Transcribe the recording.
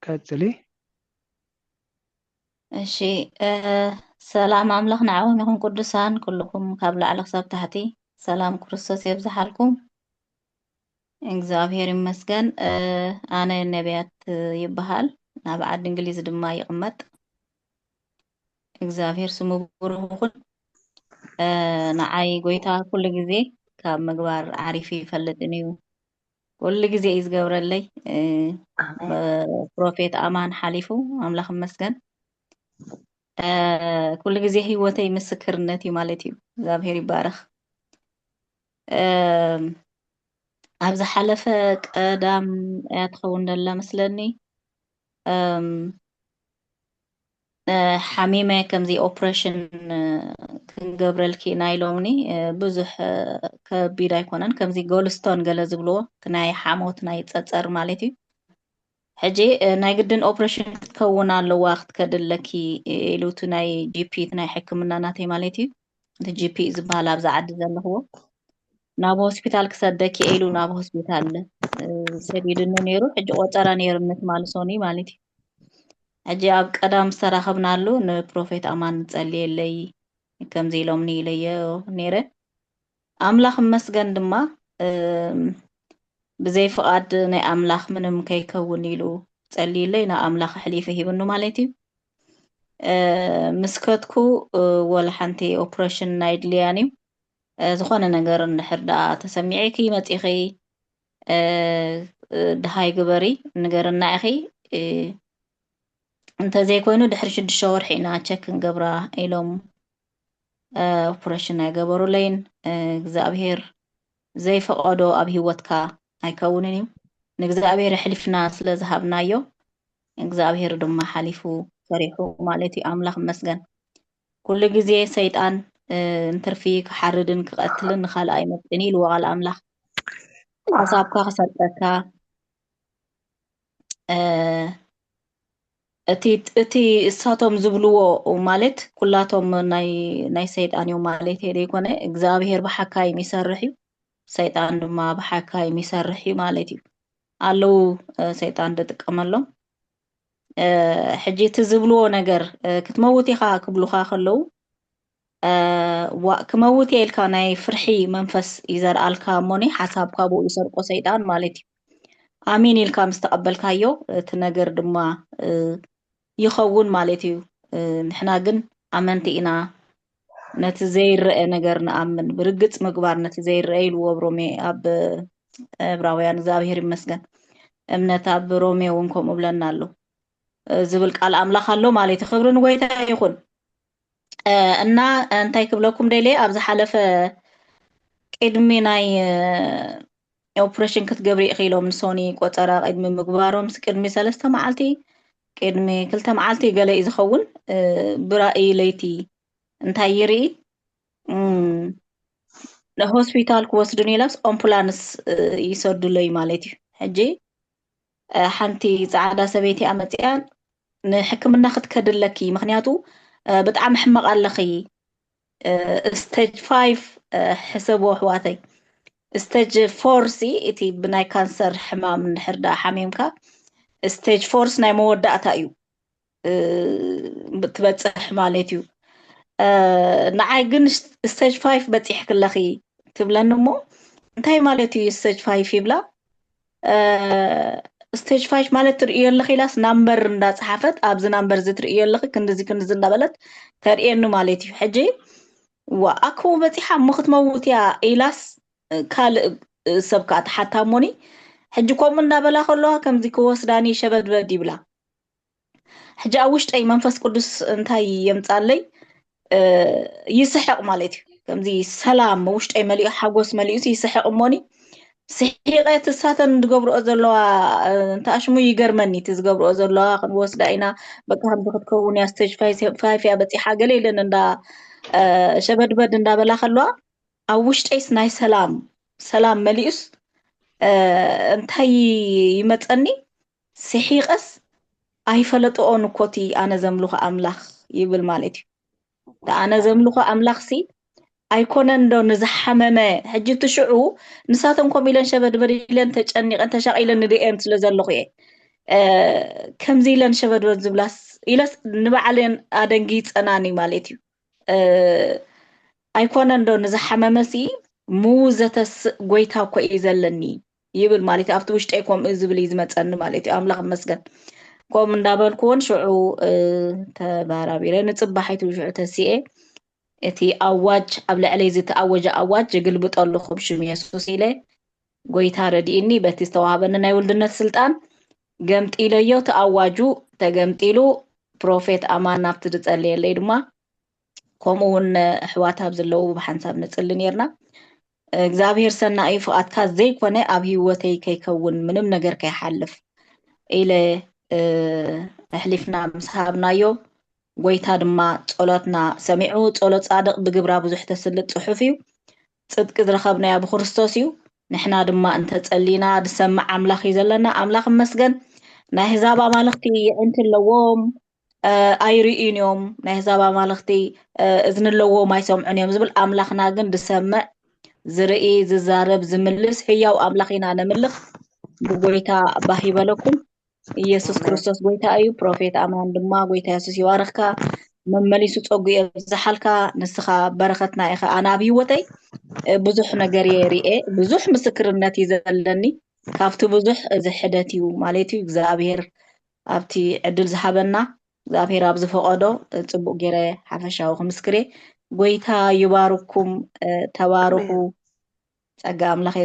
كاتلي. እሺ ሰላም ኣምላኽ ንዓኹም ይኹን ቅዱሳን ኩልኩም ካብ ላዕሊ ክሳብ ታሕቲ ሰላም ክርስቶስ የብዛሓልኩም እግዚአብሔር ይመስገን። ኣነ ነቢያት ይበሃል ናብ ዓዲ እንግሊዝ ድማ ይቕመጥ። እግዚአብሔር ስሙ ብሩህ ይኹን። ንዓይ ጎይታ ኩሉ ግዜ ካብ ምግባር ዓሪፍ ይፈልጥን እዩ ኩሉ ግዜ እዩ ዝገብረለይ። آمين. ፕሮፌት ኣማን ሓሊፉ ኣምላኽ ይመስገን። ኩሉ ግዜ ህይወተይ ምስክርነት እዩ ማለት እዩ። እግዚአብሔር ይባረኽ። ኣብ ዝሓለፈ ቀዳም እያ ትኸውን ዘላ መስለኒ ሓሚመ ከምዚ ኦፕሬሽን ክንገብረልኪ ኢና ኢሎምኒ ብዙሕ ከቢድ ኣይኮነን ከምዚ ጎልስቶን ገለ ዝብልዎ እቲ ናይ ሓሞት ናይ ፀፀር ማለት እዩ። ሕጂ ናይ ግድን ኦፕሬሽን ክትከውን ኣለዋ ክትከድለኪ ኢሉ እቲ ናይ ጂፒ እቲ ናይ ሕክምና ናተይ ማለት እዩ እቲ ጂፒ ዝበሃል ኣብዛ ዓዲ ዘለኽዎ ናብ ሆስፒታል ክሰደኪ ኢሉ ናብ ሆስፒታል ሰዲድኒ ነይሩ። ሕጂ ቆፀራ ነይሩ ምትማልሶኒ ማለት እዩ። ሕጂ ኣብ ቀዳም ዝተራኸብናሉ ንፕሮፌት ኣማን ፀልየለይ ከምዚ ኢሎምኒ ኢለዮ ነይረ። ኣምላኽ መስገን ድማ ብዘይ ፍቓድ ናይ ኣምላኽ ምንም ከይከውን ኢሉ ፀሊይለይ ናብ ኣምላኽ ሕሊፉ ሂብኑ ማለት እዩ። ምስከትኩ ወላ ሓንቲ ኦፕሬሽን ናይ ድልያን እዩ ዝኾነ ነገር እንድሕር ዳኣ ተሰሚዒኪ መፂኺ ድሃይ ግበሪ ንገርና ኢኺ እንተዘይኮይኑ ድሕሪ 6 ወርሒ ኢና ቸክ ክንገብራ ኢሎም ኦፕሬሽን ኣይገበሩለይን። እግዚኣብሔር ዘይፈቐዶ ኣብ ሂወትካ ኣይከውንን እዩ። ንእግዚኣብሔር ሕሊፍና ስለ ዝሃብናዮ እግዚኣብሔር ድማ ሓሊፉ ሰሪሑ ማለት እዩ። ኣምላኽ መስገን ኩሉ ግዜ ሰይጣን እንትርፊ ክሓርድን ክቐትልን ንኻልኣይ መጥን ኢልዎ ቃል ኣምላኽ ሓሳብካ ክሰርቀካ እቲ እሳቶም ዝብልዎ ማለት ኩላቶም ናይ ሰይጣን እዮም ማለት ዘይኮነ እግዚኣብሔር ብሓካይም ይሰርሕ እዩ ሰይጣን ድማ ብሓካይም ይሰርሕ እዩ ማለት እዩ። ኣለው ሰይጣን ዝጥቀመሎም ሕጂ እቲ ዝብልዎ ነገር ክትመውት ኢኻ ክብሉካ ከለው ክመውት እየ ኢልካ ናይ ፍርሒ መንፈስ ይዘርኣልካ እሞኒ ሓሳብካ ብኡ ይሰርቆ ሰይጣን ማለት እዩ። ኣሚን ኢልካ ምስ ተቐበልካዮ እቲ ነገር ድማ ይኸውን ማለት እዩ። ንሕና ግን ኣመንቲ ኢና ነቲ ዘይረአ ነገር ንኣምን ብርግፅ ምግባር ነቲ ዘይረአ ኢልዎ ብሮሜ ኣብ ዕብራውያን እግዚአብሔር ይመስገን እምነት ኣብ ሮሜ እውን ከምኡ ብለና ኣሎ ዝብል ቃል ኣምላኽ ኣሎ ማለት እዩ። ክብሪ ንጎይታ ይኹን እና እንታይ ክብለኩም ደልየ ኣብ ዝሓለፈ ቅድሚ ናይ ኦፕሬሽን ክትገብሪ ኢኺ ኢሎም ንሶኒ ቆፀራ ቅድሚ ምግባሮም ቅድሚ 3 መዓልቲ ቅድሚ 2 መዓልቲ ገለ እዩ ዝኸውን ብራእይ ለይቲ እንታይ ይርኢ ሆስፒታል ክወስዱን ኢላስ ኣምቡላንስ ይሰዱለይ ማለት እዩ። ሕጂ ሓንቲ ፃዕዳ ሰበይቲ ኣመፂኣ ንሕክምና ክትከድለኪ ምክንያቱ ብጣዕሚ ሕማቕ ኣለኺ ስቴጅ 5 ሕሰቦ ኣሕዋተይ ስቴጅ 4 ሲ እቲ ብናይ ካንሰር ሕማም እንድሕር ዳ ሓሚምካ ስቴጅ 4 ናይ መወዳእታ እዩ ትበፅሕ ማለት እዩ። ንዓይ ግን ስቴጅ 5 በፂሕ ክለኺ ትብለኒ እሞ እንታይ ማለት እዩ ስቴጅ 5 ይብላ ስቴጅ 5 ማለት ትርእዮ ኣለኺ ኢላስ ናምበር እንዳፀሓፈት ኣብዚ ናምበር እዚ ትርእዮ ኣለኺ ክንዲዚ ክንዲዚ እንዳበለት ተርእየኒ ማለት እዩ። ሕጂ ኣክቡ በፂሓ እሞ ክትመውት እያ ኢላስ ካልእ ሰብ ከዓ ተሓታ እሞኒ ሕጂ ከምኡ እንዳበላ ከለዋ ከምዚ ክወስዳኒ ሸበድበድ ይብላ። ሕጂ ኣብ ውሽጠይ መንፈስ ቅዱስ እንታይ የምፃለይ ይስሕቅ ማለት እዩ። ከምዚ ሰላም ውሽጠይ መሊኡ ሓጎስ መሊኡ ይስሕቅ እሞኒ ስሒቀት እሳተን ዝገብርኦ ዘለዋ እንተኣሽሙ ይገርመኒ እቲ ዝገብርኦ ዘለዋ ክንወስዳ ኢና በቃ ከምዚ ክትከውን እያ ስቴጅ 5 እያ በፂሓ ገለ ኢለን እንዳ ሸበድበድ እንዳበላ ከለዋ ኣብ ውሽጠይስ ናይ ሰላም መሊኡስ እንታይ ይመፀኒ ስሒቀስ ኣይፈለጥኦን እኮቲ ኣነ ዘምልኾ ኣምላኽ ይብል ማለት እዩ። ኣነ ዘምልኾ ኣምላኽ ሲ ኣይኮነን ዶ ንዝሓመመ ሕጂ ትሽዑ ንሳቶም ከምኡ ኢለን ሸበድበድ ኢለን ተጨኒቀን ተሻቂለን ንሪአን ስለ ዘለኹ እየ كم زيلن شبدوت زبلاس إلاس نبعلن أدنجي تناني مالتيو أيكون دو نزحمة مسي موزة قويتها كويزلني يبل مالتي أفتوش تأكم إزبلي زمت أن مالتي أملاق مسجن كوم ندابل كون شعو تبارابيرين نتصبحيتو شعو تسيئة اتي أواج قبل علي زي تأوج أواج قلبت ألخم شم يسوس إلي قويتها رديني باتي استوابنا نايولدنا السلطان قمت إليو تأواجو تقمت إلو بروفيت أمان نابت تتسألي اللي دما كومون أحواتها بزلو بحنساب نتسألي نيرنا እግዚአብሔር ሰናይ ፍቃድካ ዘይኮነ ኣብ ህይወተይ ከይከውን ምንም ነገር ከይሓልፍ ኢለ ኣሕሊፍና ምስሃብናዮ ጎይታ ድማ ጸሎትና ሰሚዑ ጸሎት ጻድቅ ብግብራ ብዙሕ ተስልጥ ጽሑፍ እዩ ጽድቂ ዝረኸብናያ ብክርስቶስ እዩ ንሕና ድማ እንተጸሊና ድሰማዕ ኣምላኽ እዩ ዘለና ኣምላኽ መስገን ናይ ህዛብ ኣማልኽቲ ይዕንቲ ኣለዎም ኣይርኢን እዮም ናይ ህዛብ ኣማልኽቲ እዝኒ ኣለዎም ኣይሰምዑን እዮም ዝብል ኣምላኽና ግን ድሰምዕ ዝርኢ ዝዛረብ ዝምልስ ህያው ኣምላኺና ነምልኽ ብጎይታ ባሂበለኩም ኢየሱስ ክርስቶስ ጎይታ እዩ ፕሮፌት ኣማን ድማ ጎይታ ኢየሱስ ይባርኽካ መመሊሱ ጸጉ የብዛሓልካ ንስኻ በረኸትና ኢኻ ኣና ኣብ ህይወተይ ብዙሕ ነገር የሪኤ ብዙሕ ምስክርነት ይዘለኒ ካብቲ ብዙሕ ዝሕደት እዩ ማለት እዩ እግዚአብሔር ኣብቲ ዕድል ዝሃበና እግዚአብሔር ኣብ ዝፈቐዶ ጽቡቕ ገይረ ሓፈሻዊ ምስክሬ ጎይታ ይባርኩም ተባርኹ ጸጋ ኣምላኽ